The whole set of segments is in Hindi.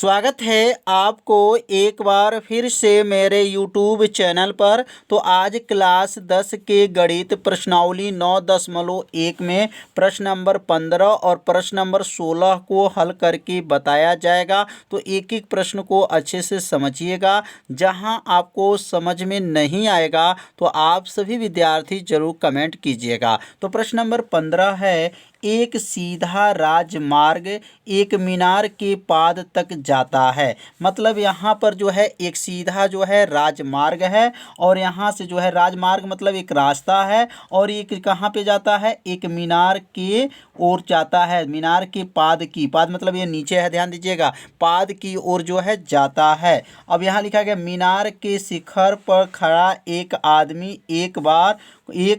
स्वागत है आपको एक बार फिर से मेरे YouTube चैनल पर। तो आज क्लास 10 के गणित प्रश्नावली 9.1 में प्रश्न नंबर 15 और प्रश्न नंबर 16 को हल करके बताया जाएगा। तो एक एक प्रश्न को अच्छे से समझिएगा। जहां आपको समझ में नहीं आएगा तो आप सभी विद्यार्थी जरूर कमेंट कीजिएगा। तो प्रश्न नंबर 15 है, एक सीधा राजमार्ग एक मीनार के पाद तक जाता है। मतलब यहाँ पर जो है एक सीधा जो है राजमार्ग है और यहाँ से जो है राजमार्ग मतलब एक रास्ता है और ये कहाँ पे जाता है, एक मीनार के ओर जाता है। मीनार के पाद की, पाद मतलब ये नीचे है, ध्यान दीजिएगा, पाद की ओर जो है जाता है। अब यहाँ लिखा गया, मीनार के शिखर पर खड़ा एक आदमी एक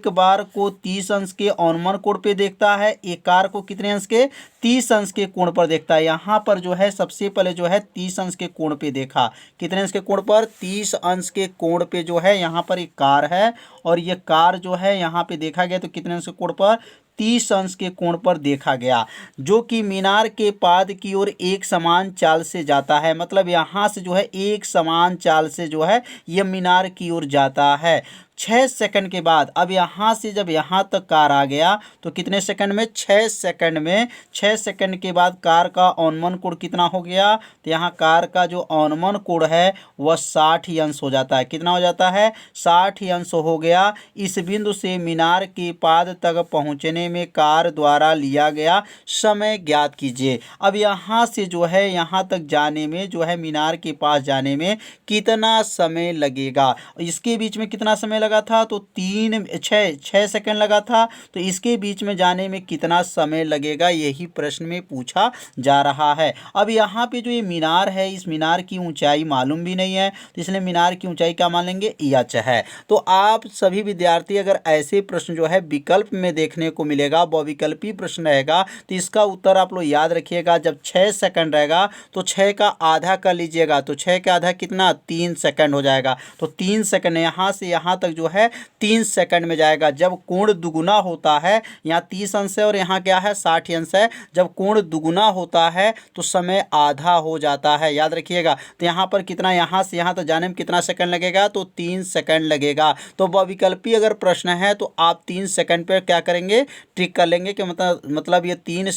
बार को 30 अंश के अवनमन कोण पे देखता है, एक कार को कितने अंश के, 30 अंश के कोण पर देखता है। यहाँ पर जो है सबसे पहले जो है 30 अंश के कोण पे देखा, कितने अंश के कोण पर, 30 अंश के कोण पे जो है यहाँ पर एक कार है और ये कार जो है यहाँ पे देखा गया तो कितने अंश के कोण पर, 30 अंश के कोण पर देखा गया, जो कि मीनार के पाद की ओर एक समान चाल से जाता है। मतलब यहाँ से जो है एक समान चाल से जो है यह मीनार की ओर जाता है। 6 सेकंड के बाद, अब यहाँ से जब यहाँ तक कार आ गया तो कितने सेकंड में, 6 सेकंड में, 6 सेकंड के बाद कार का अवनमन कोण कितना हो गया, तो यहाँ कार का जो अवनमन कोण है वह 60 ही अंश हो जाता है। कितना हो जाता है, 60 ही अंश हो गया। इस बिंदु से मीनार के पाद तक पहुँचने में कार द्वारा लिया गया समय ज्ञात कीजिए। अब यहाँ से जो है यहाँ तक जाने में जो है मीनार के पास जाने में कितना समय लगेगा, इसके बीच में कितना समय लगा था, तो 6 सेकंड लगा था। तो इसके बीच में जाने में कितना समय लगेगा, यही प्रश्न में पूछा जा रहा है। अब यहाँ पे जो ये मीनार है, इस मीनार की ऊंचाई मालूम भी नहीं है, तो इसलिए मीनार की ऊंचाई क्या मान लेंगे, एच है। तो आप सभी विद्यार्थी अगर ऐसे प्रश्न जो है विकल्प में देखने को मिलेगा, बहुविकल्पी प्रश्न रहेगा, तो इसका उत्तर आप लोग याद रखिएगा। जब 6 सेकंड रहेगा तो 6 का आधा कर लीजिएगा, तो 6 का आधा कितना, 3 सेकंड हो जाएगा। तो 3 सेकंड यहाँ से यहाँ तक जो है 3 सेकंड में जाएगा। जब कोण दुगुना होता है, यहाँ 30 अंश है और यहाँ क्या है, 60 अंश है, जब कोण दुगुना होता है तो समय आधा हो जाता है, याद रखिएगा। तो यहाँ पर कितना, यहाँ से यहाँ तक जाने में कितना सेकंड लगेगा, तो 3 सेकंड लगेगा। तो बहुविकल्पी अगर प्रश्न है तो आप 3 सेकंड पर क्या करेंगे, ट्रिक कर लेंगे कि मतलब ये 3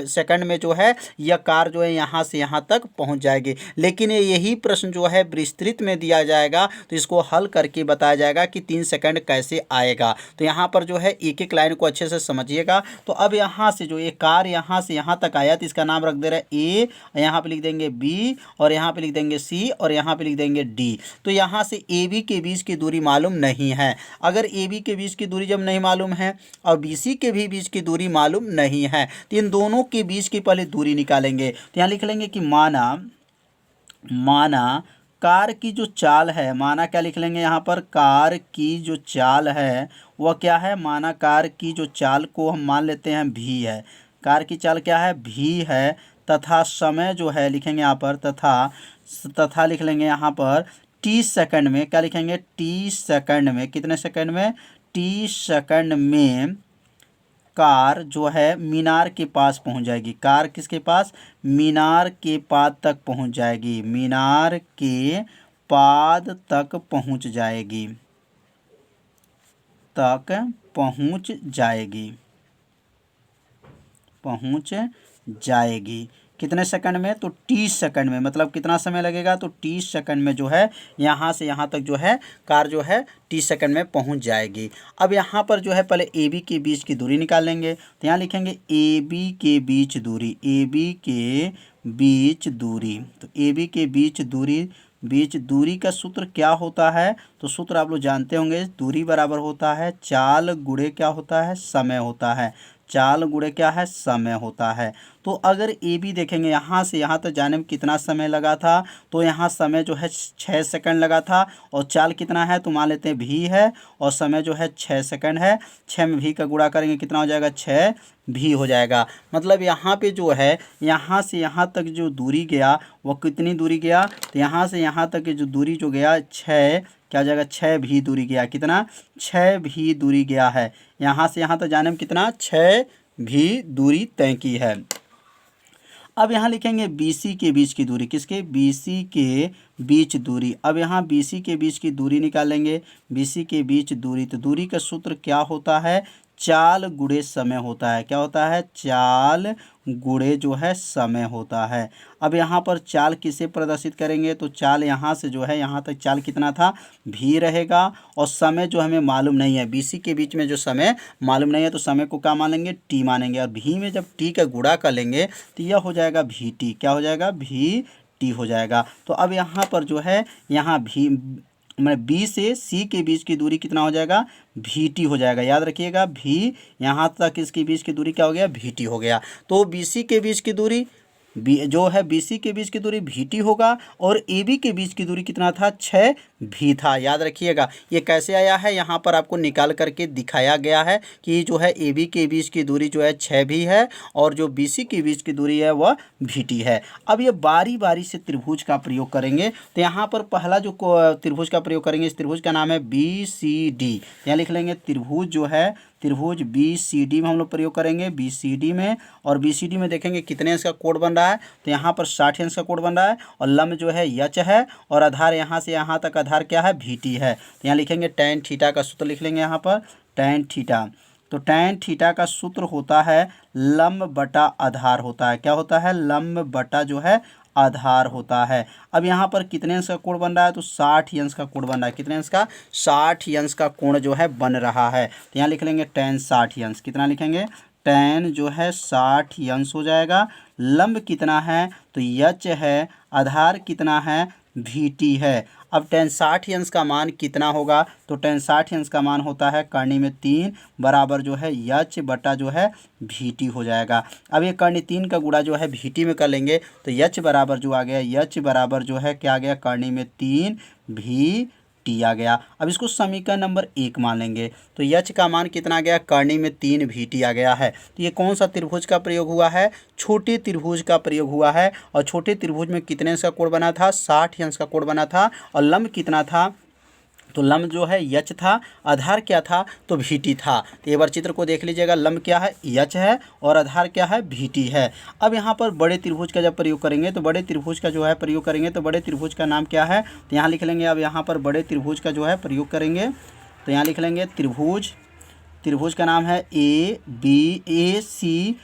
सेकंड में जो है यह कार जो है यहाँ से यहाँ तक पहुँच जाएगी। लेकिन यही प्रश्न जो है विस्तृत में दिया जाएगा तो इसको हल करके बताया जाएगा कि 3 सेकंड कैसे आएगा। तो यहाँ पर जो है एक एक लाइन को अच्छे से समझिएगा। तो अब यहाँ से जो ये कार यहाँ से यहाँ तक आया तो इसका नाम रख दे रहे हैं ए, यहाँ पे लिख देंगे बी और यहाँ पे लिख देंगे सी और यहाँ पे लिख देंगे डी। तो यहाँ से ए बी के बीच की दूरी मालूम नहीं है। अगर ए बी के बीच की दूरी जब नहीं मालूम है और बी सी के भी बीच की दूरी मालूम नहीं है तो इन दोनों के बीच की पहले दूरी निकालेंगे। तो यहाँ लिख लेंगे कि माना कार की जो चाल है, माना क्या लिख लेंगे यहाँ पर, कार की जो चाल है वह क्या है, माना कार की जो चाल को हम मान लेते हैं भी है। कार की चाल क्या है, भी है, तथा समय जो है लिखेंगे यहाँ पर, तथा लिख लेंगे यहाँ पर 30 सेकंड में, क्या लिखेंगे, 30 सेकंड में, कितने सेकंड में, 30 सेकंड में कार जो है मीनार के पास पहुंच जाएगी। कार किसके पास, मीनार के पाद तक पहुंच जाएगी, मीनार के पाद तक पहुंच जाएगी, पहुंच जाएगी। कितने सेकंड में, तो 30 सेकंड में। मतलब कितना समय लगेगा, तो 30 सेकंड में जो है यहाँ से यहाँ तक जो है कार जो है 30 सेकंड में पहुँच जाएगी। अब यहाँ पर जो है पहले ए बी के बीच की दूरी निकाल लेंगे। तो यहाँ लिखेंगे ए बी के बीच दूरी, ए बी के बीच दूरी। तो ए बी के बीच दूरी का सूत्र क्या होता है, तो सूत्र आप लोग जानते होंगे, दूरी बराबर होता है चाल गुणे क्या होता है, समय होता है। चाल गुणे क्या है, समय होता है। तो अगर ए बी देखेंगे यहाँ से यहाँ तक जाने में कितना समय लगा था, तो यहाँ समय जो है 6 सेकंड लगा था और चाल कितना है, तो मान लेते हैं भी है और समय जो है 6 सेकंड है। 6 में भी का गुणा करेंगे कितना हो जाएगा, 6 भी हो जाएगा। मतलब यहाँ पे जो है यहाँ से यहाँ तक जो दूरी गया वह कितनी दूरी गया, तो यहाँ से यहाँ तक की जो दूरी जो गया 6, क्या हो जाएगा, 6 भी दूरी गया। कितना, 6 भी दूरी गया है। यहाँ से यहाँ तक जाने में कितना, 6 भी दूरी तय की है। अब यहाँ लिखेंगे BC के बीच की दूरी, किसके, BC के बीच दूरी। अब यहाँ BC के बीच की दूरी निकालेंगे, BC के बीच दूरी, तो दूरी का सूत्र क्या होता है, चाल गुणे समय होता है। क्या होता है, चाल गुणे जो है समय होता है। अब यहाँ पर चाल किसे प्रदर्शित करेंगे, तो चाल यहाँ से जो है यहाँ तक चाल कितना था, भी रहेगा, और समय जो हमें मालूम नहीं है, BC के बीच में जो समय मालूम नहीं है, तो समय को क्या मानेंगे, टी मानेंगे, और भी में जब टी का गुणा कर लेंगे तो यह हो जाएगा VT। क्या हो जाएगा, VT हो जाएगा। तो अब यहाँ पर जो है यहाँ भी मतलब B से C के बीच की दूरी कितना हो जाएगा, VT हो जाएगा। याद रखिएगा, भी यहाँ तक इसके बीच की दूरी क्या हो गया, VT हो गया। तो BC के बीच की दूरी जो है BC के बीच की दूरी VT होगा, और AB के बीच की दूरी कितना था, 6V था। याद रखिएगा, ये कैसे आया है, यहाँ पर आपको निकाल करके दिखाया गया है कि जो है AB के बीच की दूरी जो है 6V है, और जो BC के बीच की दूरी है वह VT है। अब ये बारी बारी से त्रिभुज का प्रयोग करेंगे, तो यहाँ पर पहला जो त्रिभुज का प्रयोग करेंगे, इस त्रिभुज का नाम है BCD। यहाँ लिख लेंगे त्रिभुज जो है, त्रिभुज BCD में हम लोग प्रयोग करेंगे, BCD में, और BCD में देखेंगे कितने अंश का कोण बन रहा है, तो यहाँ पर 60 अंश का कोण बन रहा है, और लंब जो है यच है, और आधार यहाँ से यहाँ तक आधार क्या है, VT है। तो यहाँ लिखेंगे tan थीटा का सूत्र लिख लेंगे यहाँ पर, tan थीटा। तो tan थीटा का सूत्र होता है लंब बटा आधार होता है। क्या होता है, लंब बटा जो है आधार होता है। अब यहाँ पर कितने अंश का कोण बन रहा है, तो 60 अंश का कोण बन रहा है। कितने अंश का, 60 अंश का कोण जो है बन रहा है। तो यहाँ लिख लेंगे tan 60 अंश। कितना लिखेंगे, tan जो है 60 अंश हो जाएगा। लंब कितना है, तो यच है, आधार कितना है, VT है। अब tan 60 अंश का मान कितना होगा, तो tan 60 अंश का मान होता है कर्णी में 3 बराबर जो है यच बटा जो है VT हो जाएगा। अब ये कर्णी 3 का गुणा जो है VT में कर लेंगे, तो यच बराबर जो आ गया, यच बराबर जो है क्या आ गया, कर्णी में 3 VT आ गया। अब इसको समीकरण नंबर 1 मान लेंगे, तो यच का मान कितना आ गया, कर्णी में 3 VT आ गया है। तो ये कौन सा त्रिभुज का प्रयोग हुआ है, छोटे त्रिभुज का प्रयोग हुआ है। और छोटे त्रिभुज में कितने अंश का कोण बना था, 60 अंश का कोण बना था, और लंब कितना था, तो लंब जो है यच था, आधार क्या था, तो VT था। तो एक बार चित्र को देख लीजिएगा, लंब क्या है, यच है, और आधार क्या है, VT है। अब यहाँ पर बड़े त्रिभुज का जब प्रयोग करेंगे, तो बड़े त्रिभुज का जो है प्रयोग करेंगे, तो बड़े त्रिभुज का नाम क्या है, तो यहाँ लिख लेंगे। अब यहाँ पर बड़े त्रिभुज का जो है प्रयोग करेंगे, तो यहाँ लिख लेंगे त्रिभुज, त्रिभुज का नाम है ABCD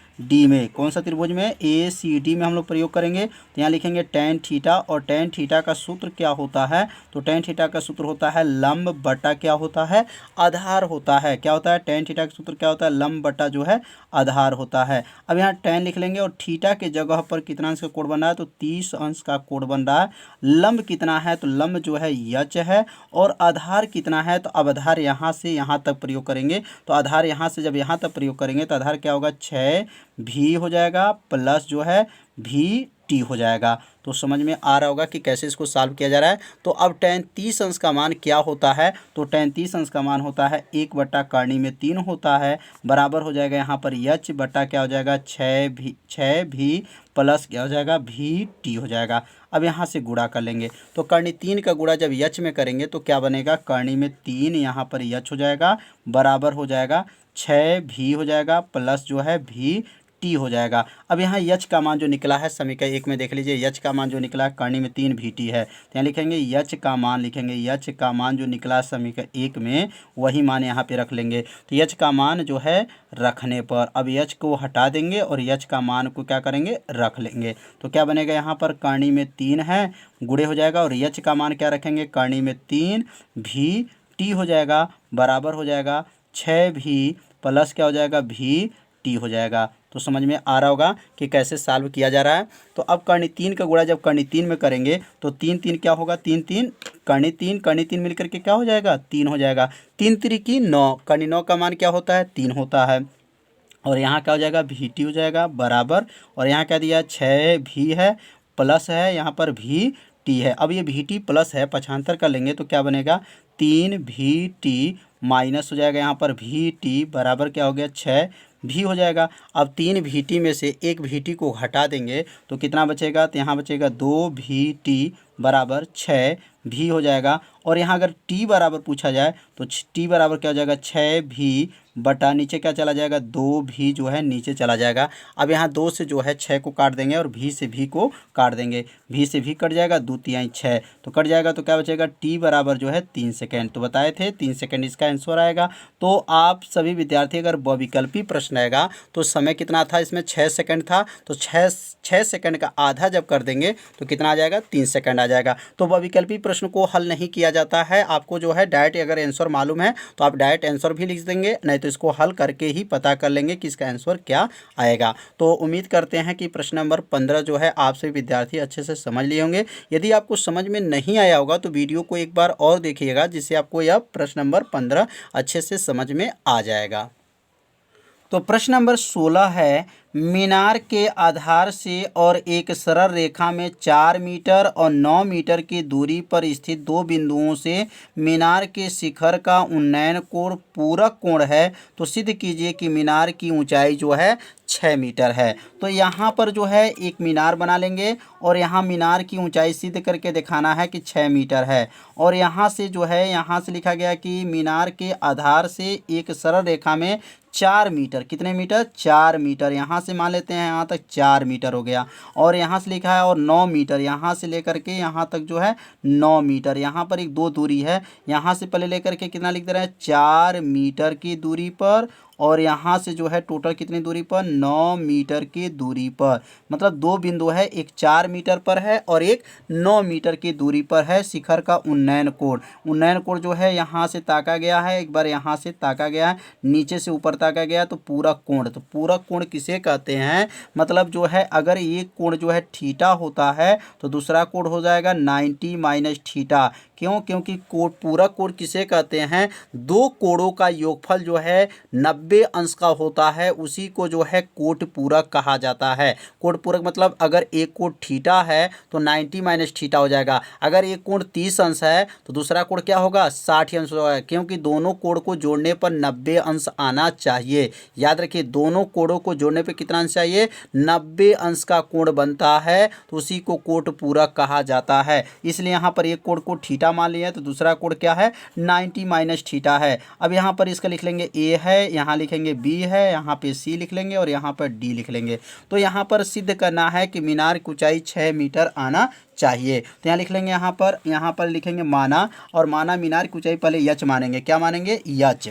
में। कौन सा त्रिभुज में, ACD में हम लोग प्रयोग करेंगे। तो यहाँ लिखेंगे tan थीटा, और tan थीटा का सूत्र क्या होता है, तो tan थीटा का सूत्र होता है लंब बटा क्या होता है, आधार होता है। क्या होता है, tan थीटा का सूत्र क्या होता है, लंब बटा जो है आधार होता है। अब यहाँ tan लिख लेंगे, और थीटा के जगह पर कितना अंश का कोण बन रहा है, तो 30 अंश का कोण बन रहा है। लंब कितना है, तो लंब जो है यच है, और आधार कितना है, तो अब आधार यहाँ से यहाँ तक प्रयोग करेंगे, तो आधार यहाँ से जब यहाँ तक प्रयोग करेंगे, तो आधार क्या होगा, 6V हो जाएगा, प्लस जो है VT हो जाएगा। तो समझ में आ रहा होगा कि कैसे इसको सॉल्व किया जा रहा है। तो अब tan 30 अंश का मान क्या होता है, तो tan 30 अंश का मान होता है 1 बटा कर्णी में 3 होता है, बराबर हो जाएगा यहाँ पर यच बटा क्या हो जाएगा, 6V प्लस क्या हो जाएगा, VT हो जाएगा। अब यहाँ से गुणा कर लेंगे, तो कर्णी 3 का गुणा जब यच में करेंगे, तो क्या बनेगा, कर्णी में 3 यहाँ पर यच हो जाएगा, बराबर हो जाएगा 6V हो जाएगा, प्लस जो है VT हो जाएगा। अब यहाँ यच का मान जो निकला है, समीकरण 1 में देख लीजिए, यच का मान जो निकला है कर्णी में 3 VT है। तो यहाँ लिखेंगे यच का मान, लिखेंगे यच का मान जो निकला है समीकरण 1 में, वही मान यहाँ पे रख लेंगे। तो यच का मान जो है रखने पर, अब यच को हटा देंगे और यच का मान को क्या करेंगे, रख लेंगे। तो क्या बनेगा, यहाँ पर कर्णी में 3 है, गुणे हो जाएगा, और यच का मान क्या रखेंगे, कर्णी में 3 VT हो जाएगा, बराबर हो जाएगा 6V प्लस क्या हो जाएगा, VT हो जाएगा। तो समझ में आ रहा होगा कि कैसे सॉल्व किया जा रहा है। तो अब कर्णी 3 का गुणा जब कर्णी 3 में करेंगे, तो 3 3 क्या होगा, 3 3 कर्णी 3 मिलकर के क्या हो जाएगा, 3 हो जाएगा। 3 3 9, कर्णी 9 का मान क्या होता है, 3 होता है, और यहाँ क्या हो जाएगा, VT हो जाएगा, बराबर, और यहाँ क्या दिया, 6V है, प्लस है यहाँ पर VT है। अब ये VT प्लस है, पक्षांतर कर लेंगे, तो क्या बनेगा, 3VT माइनस हो जाएगा यहाँ पर VT, बराबर क्या हो गया, 6V हो जाएगा। अब 3VT में से एक VT को हटा देंगे, तो कितना बचेगा, तो यहाँ बचेगा 2VT बराबर 6V हो जाएगा। और यहाँ अगर T बराबर पूछा जाए, तो तो टी बराबर क्या हो जाएगा 6v बटा नीचे क्या चला जाएगा 2v जो है नीचे चला जाएगा। अब यहाँ 2 से जो है 6 को काट देंगे और v से v को काट देंगे, v से v कट जाएगा, 2 तिहाई 6 तो कट जाएगा, तो क्या बचेगा t बराबर जो है 3 सेकेंड। तो बताए थे 3 सेकेंड इसका आंसर आएगा। तो आप सभी विद्यार्थी अगर बहुविकल्पी प्रश्न आएगा तो समय कितना था इसमें 6 सेकेंड था, तो 6 सेकेंड का आधा जब कर देंगे तो कितना आ जाएगा 3 सेकेंड आ जाएगा। तो बहुविकल्पी प्रश्न को हल नहीं किया जाता है, आपको जो है डायरेक्ट अगर आंसर मालूम है तो आप डायरेक्ट आंसर भी लिख देंगे, नहीं तो इसको हल करके ही पता कर लेंगे कि इसका आंसर क्या आएगा। तो उम्मीद करते हैं कि प्रश्न नंबर 15 जो है आप सभी विद्यार्थी अच्छे से समझ लिए होंगे। यदि आपको समझ में नहीं आया होगा तो वीडियो को एक बार और देखिएगा, जिससे आपको यह प्रश्न नंबर 15 अच्छे से समझ में आ जाएगा। तो प्रश्न नंबर 16 है, मीनार के आधार से और एक सरल रेखा में 4 मीटर और 9 मीटर की दूरी पर स्थित दो बिंदुओं से मीनार के शिखर का उन्नयन कोण पूरक कोण है, तो सिद्ध कीजिए कि मीनार की ऊंचाई जो है 6 मीटर है। तो यहाँ पर जो है एक मीनार बना लेंगे और यहाँ मीनार की ऊंचाई सिद्ध करके दिखाना है कि 6 मीटर है। और यहाँ से जो है यहाँ से लिखा गया कि मीनार के आधार से एक सरल रेखा में 4 मीटर, कितने मीटर 4 मीटर, यहाँ से मान लेते हैं यहाँ तक 4 मीटर हो गया। और यहाँ से लिखा है और 9 मीटर, यहाँ से लेकर के यहाँ तक जो है 9 मीटर, यहाँ पर एक 2 दूरी है, यहाँ से पहले लेकर के कितना लिख दे रहे हैं 4 मीटर की दूरी पर, और यहाँ से जो है टोटल कितनी दूरी पर 9 मीटर की दूरी पर, मतलब दो बिंदु है, एक 4 मीटर पर है और एक 9 मीटर की दूरी पर है शिखर का उन्नयन कोण। उन्नयन कोण जो है यहाँ से ताका गया है, एक बार यहाँ से ताका गया है, नीचे से ऊपर ताका गया, तो पूरा कोण। तो पूरा कोण किसे कहते हैं, मतलब जो है अगर एक कोण जो है थीटा होता है तो दूसरा कोण हो जाएगा 90 माइनस थीटा। क्यों, क्योंकि कोण, पूरा कोण किसे कहते हैं, दो कोणों का योगफल जो है 90 अंश का होता है, उसी को जो है कोट पूरक कहा जाता है। कोट पूरक मतलब अगर एक कोण थीटा है तो 90 माइनस थीटा हो जाएगा, अगर एक कोण 30 अंश है तो दूसरा कोण क्या होगा 60 अंश होगा, क्योंकि दोनों कोण को जोड़ने पर 90 अंश आना चाहिए। याद रखिए दोनों कोणों को जोड़ने पर कितना अंश चाहिए, 90 अंश का कोण बनता है, तो उसी को कोट पूरक कहा जाता है। इसलिए यहाँ पर एक कोण को थीटा मान लिया तो दूसरा कोण क्या है 90 माइनस थीटा है। अब यहाँ पर इसका लिख लेंगे ए है, यहाँ लिखेंगे बी है, यहाँ पे सी लिख लेंगे और यहाँ पर डी लिख लेंगे। तो यहाँ पर सिद्ध करना है कि मीनार की ऊंचाई 6 मीटर आना चाहिए। तो यहाँ लिख लेंगे, यहाँ पर लिखेंगे माना, और माना मीनार की ऊंचाई पहले यच मानेंगे, क्या मानेंगे यच।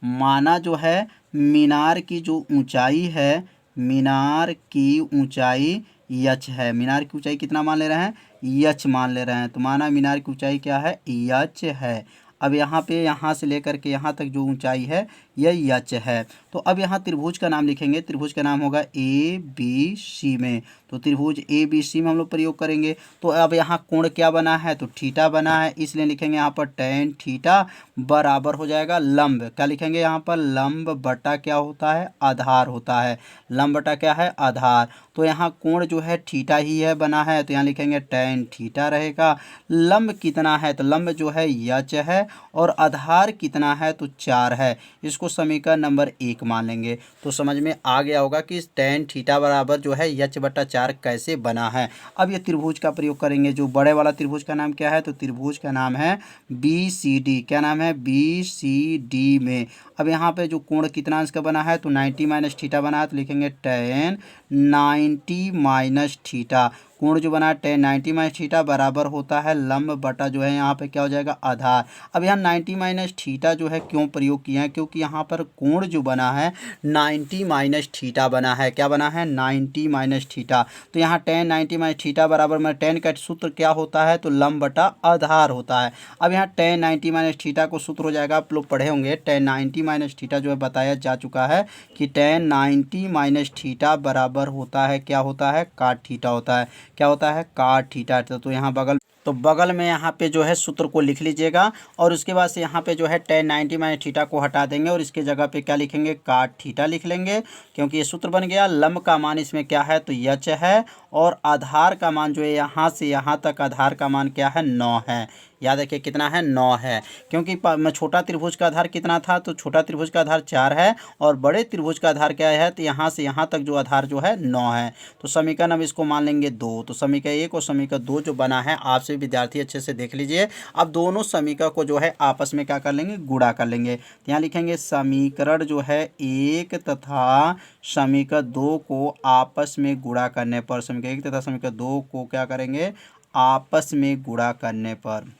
माना जो है मीनार की जो ऊंचाई है, मीनार की ऊंचाई यच है, मीनार की ऊंचाई कितना मान ले रहे हैं यच मान ले रहे हैं। तो माना मीनार की ऊंचाई क्या है यच है। अब यहाँ पे यहाँ से लेकर के यहाँ तक जो ऊंचाई है यह यच है। तो अब यहाँ त्रिभुज का नाम लिखेंगे, त्रिभुज का नाम होगा ए बी सी में, तो त्रिभुज ए बी सी में हम लोग प्रयोग करेंगे। तो अब यहाँ कोण क्या बना है, तो थीटा बना है, इसलिए लिखेंगे यहाँ पर tan थीटा बराबर हो जाएगा लंब, क्या लिखेंगे यहाँ पर लंब बटा क्या होता है आधार होता है, लंब बटा क्या है आधार। तो यहाँ कोण जो है थीटा ही है बना है, तो यहाँ लिखेंगे tan थीटा रहेगा। लंब कितना है, तो लंब जो है यच है, और आधार कितना है तो 4 है, इसको समीकरण नंबर 1 मान लेंगे। तो समझ में आ गया होगा कि tan थीटा बराबर जो है यच बटा 4 कैसे बना है। अब ये त्रिभुज का प्रयोग करेंगे, जो बड़े वाला त्रिभुज का नाम क्या है, तो त्रिभुज का नाम है BCD, क्या नाम है BCD में। अब यहाँ पे जो कोण कितना अंश का बना है, तो 90 माइनस थीटा बना है, तो लिखेंगे tan 90 माइनस थीटा। कोण जो बना है tan 90 माइनस थीटा बराबर होता है लंब बटा जो है यहाँ पे क्या हो जाएगा आधार। अब यहाँ 90 माइनस थीटा जो है क्यों प्रयोग किया है, क्योंकि यहाँ पर कोण जो बना है 90 माइनस थीटा बना है, क्या बना है 90 माइनस थीटा। तो यहाँ tan 90 माइनस थीटा बराबर में tan का सूत्र क्या होता है, तो लंब बटा आधार होता है। अब यहाँ tan 90 माइनस थीटा को सूत्र हो जाएगा, आप लोग पढ़े होंगे, tan 90 माइनस थीटा जो है बताया जा चुका है कि tan 90 माइनस थीटा बराबर होता है, क्या होता है काट थीटा होता है, क्या होता है काट थीटा। तो यहाँ बगल में यहाँ पे जो है सूत्र को लिख लीजिएगा, और उसके बाद से यहाँ पे जो है tan 90 माइनस थीटा को हटा देंगे और इसके जगह पे क्या लिखेंगे काट थीटा लिख लेंगे, क्योंकि ये सूत्र बन गया। लंब का मान इसमें क्या है तो यच है, और आधार का मान जो है यहाँ से यहाँ तक आधार का मान क्या है 9 है, याद रखिए कितना है 9 है, क्योंकि छोटा त्रिभुज का आधार कितना था, तो छोटा त्रिभुज का आधार 4 है और बड़े त्रिभुज का आधार क्या है, तो यहाँ से यहाँ तक जो आधार जो है 9 है। तो समीकरण हम इसको मान लेंगे 2। तो समीकरण 1 और समीकरण 2 जो बना है, आपसे विद्यार्थी अच्छे से देख लीजिए। अब दोनों समीकरण को जो है आपस में क्या कर लेंगे, गुणा कर लेंगे। तो यहाँ लिखेंगे समीकरण जो है 1 तथा समीकरण 2 को आपस में गुणा करने पर, समीकरण 1 तथा समीकरण 2 को क्या करेंगे, आपस में गुणा करने पर,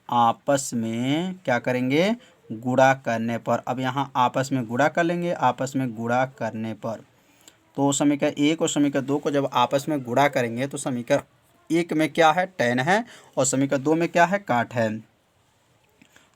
आपस में क्या करेंगे, गुणा करने पर। अब यहाँ आपस में गुणा कर लेंगे, आपस में गुणा करने पर। तो समीकरण 1 और समीकरण 2 को जब आपस में गुणा करेंगे तो समीकरण 1 में क्या है, tan है, और समीकरण 2 में क्या है, काट है।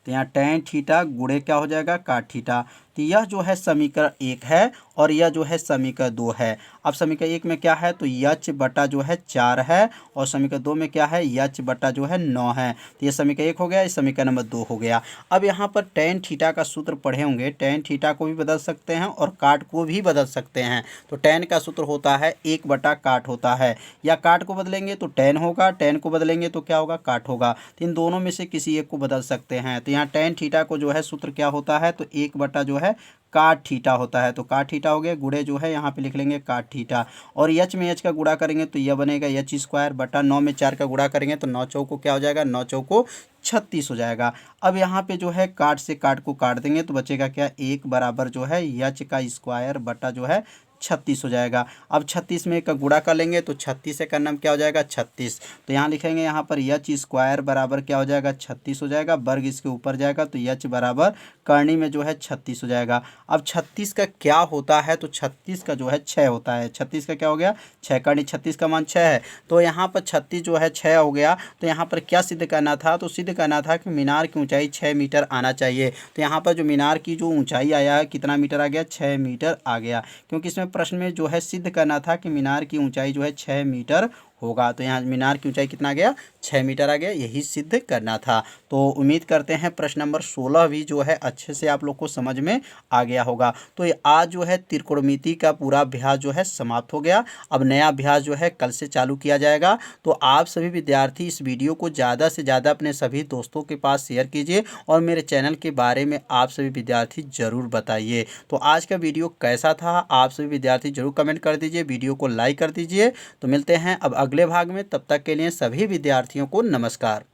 तो यहाँ tan थीटा गुणे क्या हो जाएगा, काट थीटा। तो यह जो है समीकरण 1 है और यह जो है समीकरण 2 है। अब समीकरण 1 में क्या है, तो यच बटा जो है 4 है, और समीकरण 2 में क्या है, यच बटा जो है 9 है। तो ये समीकरण 1 हो गया, इस समीकरण नंबर 2 हो गया। अब यहाँ पर tan थीटा का सूत्र पढ़े होंगे, tan थीटा को भी बदल सकते हैं और काट को भी बदल सकते हैं। तो tan का सूत्र होता है 1 बटा काट होता है, या काट को बदलेंगे तो tan होगा, tan को बदलेंगे तो क्या होगा, काट होगा। तो इन दोनों में से किसी एक को बदल सकते हैं। तो यहाँ tan थीटा को जो है सूत्र क्या होता है, तो 1 बटा जो है काट थीटा होता है। तो काट थीटा हो गया, गुणे जो है यहाँ पे लिख लेंगे काट थीटा, और एच में एच का गुणा करेंगे तो यह बनेगा एच स्क्वायर बटा 9 में 4 का गुणा करेंगे तो 9 चौको क्या हो जाएगा, 9 चौको 36 हो जाएगा। अब यहाँ पे जो है काट से काट को काट देंगे तो बचेगा क्या, 1 बराबर जो है एच का स्क्वायर बटा जो है 36 हो जाएगा। अब 36 में का गुणा कर लेंगे तो 36 से करना क्या हो जाएगा, 36। तो यहाँ लिखेंगे यहाँ पर एच स्क्वायर बराबर क्या हो जाएगा, 36 हो जाएगा। वर्ग इसके ऊपर जाएगा तो एच बराबर करनी में जो है 36 हो जाएगा। अब 36 का क्या होता है, तो 36 का जो है 6 होता है। 36 का क्या हो गया, 6। करनी 36 का मान 6 है, तो यहाँ पर 36 जो है 6 हो गया। तो यहाँ पर क्या सिद्ध करना था, तो सिद्ध करना था कि मीनार की ऊंचाई 6 मीटर आना चाहिए। तो यहाँ पर जो मीनार की जो ऊंचाई आया है, कितना मीटर आ गया, 6 मीटर आ गया, क्योंकि इसमें प्रश्न में जो है सिद्ध करना था कि मीनार की ऊंचाई जो है 6 मीटर होगा। तो यहाँ मीनार की ऊंचाई कितना आ गया, 6 मीटर आ गया, यही सिद्ध करना था। तो उम्मीद करते हैं प्रश्न नंबर 16 भी जो है अच्छे से आप लोग को समझ में आ गया होगा। तो ये आज जो है त्रिकोणमिति का पूरा अभ्यास जो है समाप्त हो गया। अब नया अभ्यास जो है कल से चालू किया जाएगा। तो आप सभी विद्यार्थी इस वीडियो को ज़्यादा से ज़्यादा अपने सभी दोस्तों के पास शेयर कीजिए और मेरे चैनल के बारे में आप सभी विद्यार्थी ज़रूर बताइए। तो आज का वीडियो कैसा था, आप सभी विद्यार्थी जरूर कमेंट कर दीजिए, वीडियो को लाइक कर दीजिए। तो मिलते हैं अब अगले भाग में, तब तक के लिए सभी विद्यार्थियों को नमस्कार।